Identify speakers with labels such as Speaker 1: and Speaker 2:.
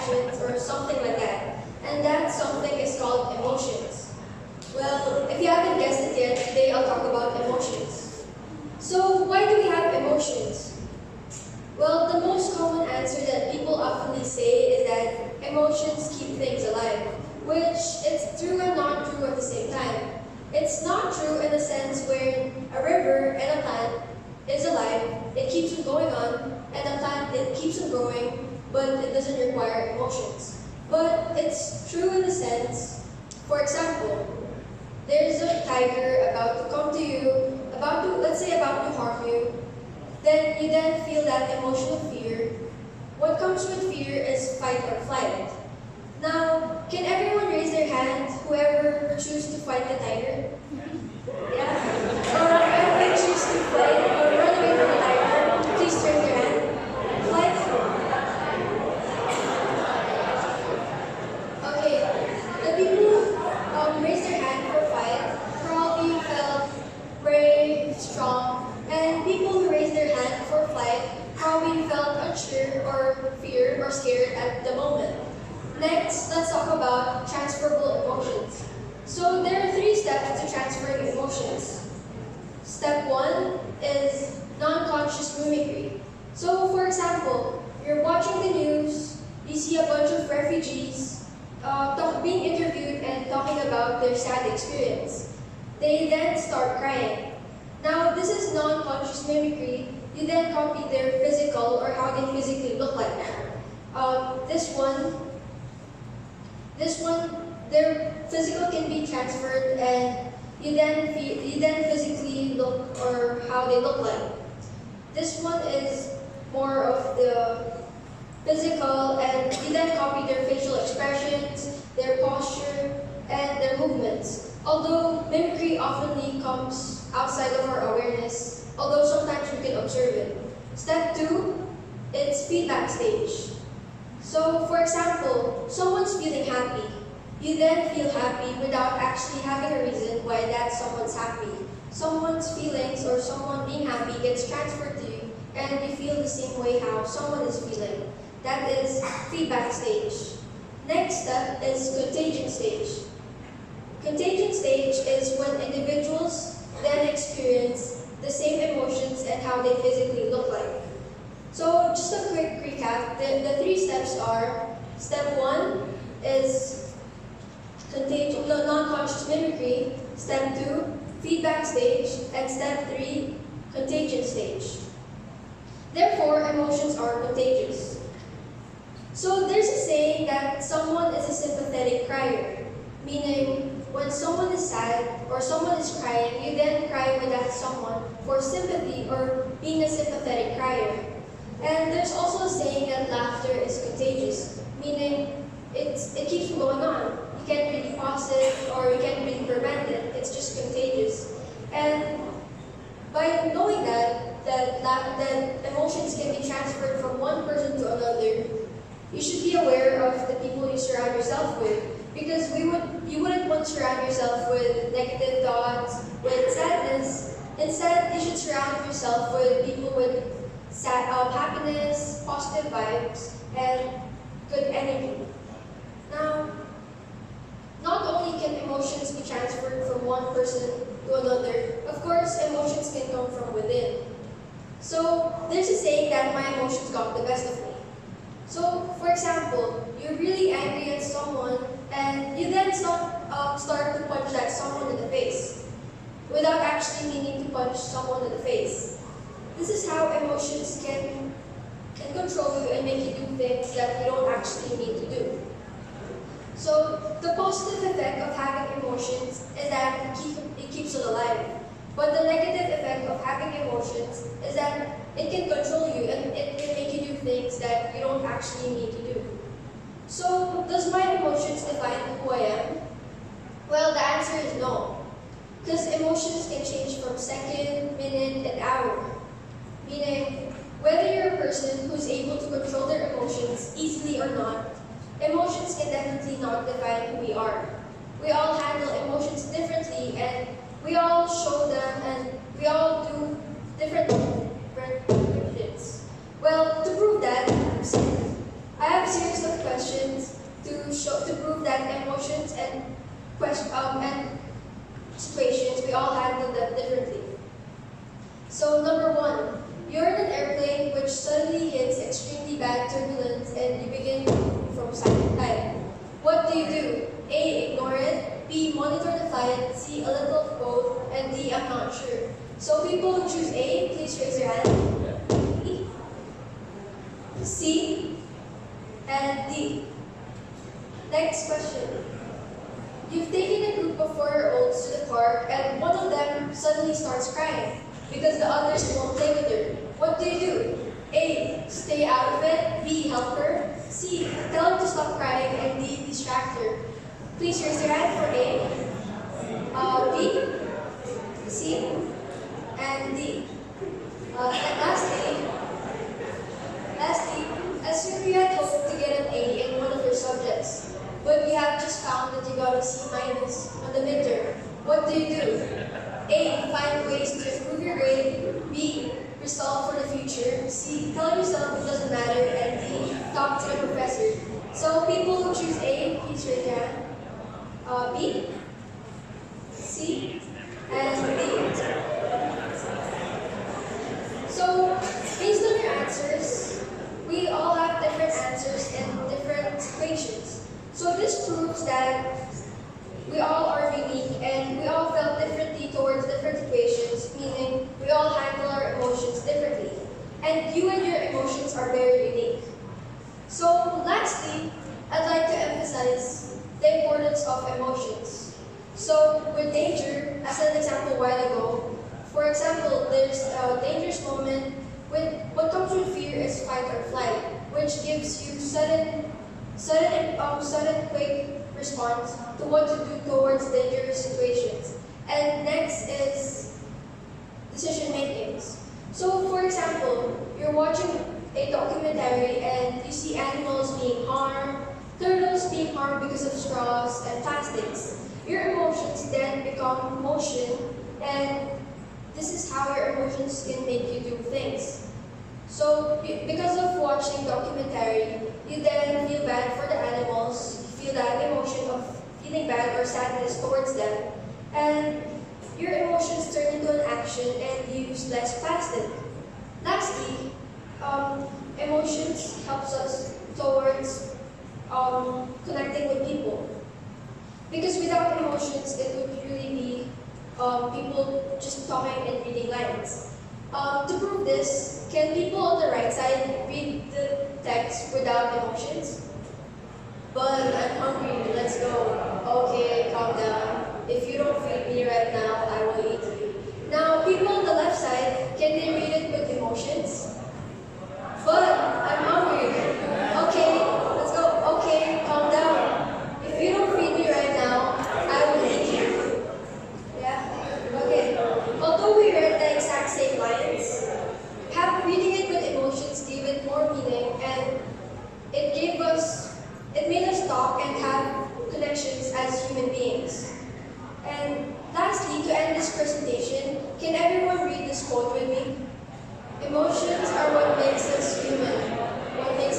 Speaker 1: reactions or something like that. And that something is called emotions. Well, if you haven't guessed it yet, today I'll talk about emotions. So why do we have emotions? Well, the most common answer that people often say is that emotions keep things alive, which is true and not true at the same time. It's not true in the sense where a river and a plant is alive, it keeps on going on, and a plant, it keeps on growing, but it doesn't require emotions. But it's true in the sense, for example, there's a tiger about to come to you, let's say about to harm you, then you then feel that emotion of fear. What comes with fear is fight or flight. Now, can everyone raise their hand, whoever choose to fight the tiger? Yeah? Or whoever choose to fight or run away from the tiger, please raise their hand. Fight. Okay, the people who raised their hand for fight probably felt brave, strong, and people who raised their hand for flight probably felt unsure or fear or scared at the moment. Next, let's talk about transferable emotions. So there are 3 steps to transferring emotions. Step 1 is non-conscious mimicry. So for example, you're watching the news, you see a bunch of refugees being interviewed and talking about their sad experience. They then start crying. Now, this is non-conscious mimicry. You then copy their physical or how they physically look like. This one, their physical can be transferred, and you then physically look or how they look like. This one is more of the physical, and you then copy their facial expressions, their posture, and their movements. Although mimicry often comes outside of our awareness, although sometimes we can observe it. Step 2, it's feedback stage. So for example, someone's feeling happy. You then feel happy without actually having a reason why that someone's happy. Someone's feelings or someone being happy gets transferred to you, and you feel the same way how someone is feeling. That is feedback stage. Next step is contagion stage. Contagion stage is when individuals then experience the same emotions and how they physically look like. So just a quick recap, the 3 steps are, step 1 is non-conscious mimicry, step 2, feedback stage, and step 3, contagion stage. Therefore, emotions are contagious. So there's a saying that someone is a sympathetic crier, meaning when someone is sad or someone is crying, you then cry with that someone for sympathy or being a sympathetic crier. And there's also a saying that laughter is contagious, meaning it keeps going on. You can't really pause it or you can't really prevent it. It's just contagious. And by knowing that emotions can be transferred from one person to another, you should be aware of the people you surround yourself with. Because you wouldn't want to surround yourself with negative thoughts, with sadness. Instead, you should surround yourself with people with happiness, positive vibes, and good energy. Now, not only can emotions be transferred from one person to another, of course, emotions can come from within. So, there's a saying that my emotions got the best of me. So, for example, you're really angry at someone, and you then start to punch that someone in the face, without actually meaning to punch someone in the face. This is how emotions can control you and make you do things that you don't actually need to do. So the positive effect of having emotions is that it keeps it alive. But the negative effect of having emotions is that it can control you and it can make you do things that you don't actually need to do. So does my emotions define who I am? Well, the answer is no. Because emotions can change from second, minute, and hour. Meaning, whether you're a person who's able to control their emotions easily or not, emotions can definitely not define who we are. We all handle emotions differently, and we all show them, and we all do different emotions. Well, to prove that, I have a series of questions questions to prove that emotions and situations, we all handle them differently. So number one, you're in an airplane which suddenly hits extremely bad turbulence and you begin moving from side to side. What do? A, ignore it. B, monitor the flight. C, a little of both. And D, I'm not sure. So people who choose A, please raise your hand. B, C, and D. Next question. You've taken a group of 4-year-olds to the park and one of them suddenly starts crying because the others won't play with her. What do? A, stay out of it. B, help her. C, tell her to stop crying. And D, distract her. Please raise your hand for A, B, C, and D. And lastly, assume you had hoped to get an A in one of your subjects, but we have just found that you got a C- on the midterm. What do? A, find ways to improve your grade. B, resolve for the future. C, tell yourself it doesn't matter. And D, talk to the professor. So people who choose A, please raise your hand. B, C, and D. So, based on your answers, we all have different answers in different situations. So this proves that we all are unique and we all felt differently towards different situations, meaning we all handle our emotions differently. And you and your emotions are very unique. So lastly, I'd like to emphasize the importance of emotions. So with danger, as an example a while ago, for example, there's a dangerous moment with what comes with fear is fight or flight, which gives you sudden quick response to what to do towards dangerous situations. And next is decision makings. So for example, you're watching a documentary and you see animals being harmed, turtles being harmed because of straws and plastics. Your emotions then become motion, and this is how your emotions can make you do things. So because of watching documentary, you then feel bad for the animals, you feel that emotion of feeling bad or sadness towards them, and your emotions turn into an action and you use less plastic. Lastly, emotions helps us towards connecting with people. Because without emotions, it would really be people just talking and reading lines. To prove this, can people on the right side read the text without emotions? But I'm hungry, let's go. Okay, calm down. If you don't feed me right now, I will eat you. Now, people on the left side, can they read it with emotions? But I'm hungry. Okay, let's go. Okay, calm down. If you don't feed me right now, I will eat you. Yeah? Okay. Although we read the exact same lines, reading it with emotions gave it more meaning, and it made us talk and have connections as human beings. And lastly, to end this presentation, can everyone read this quote with me? Emotions are what makes us human, what makes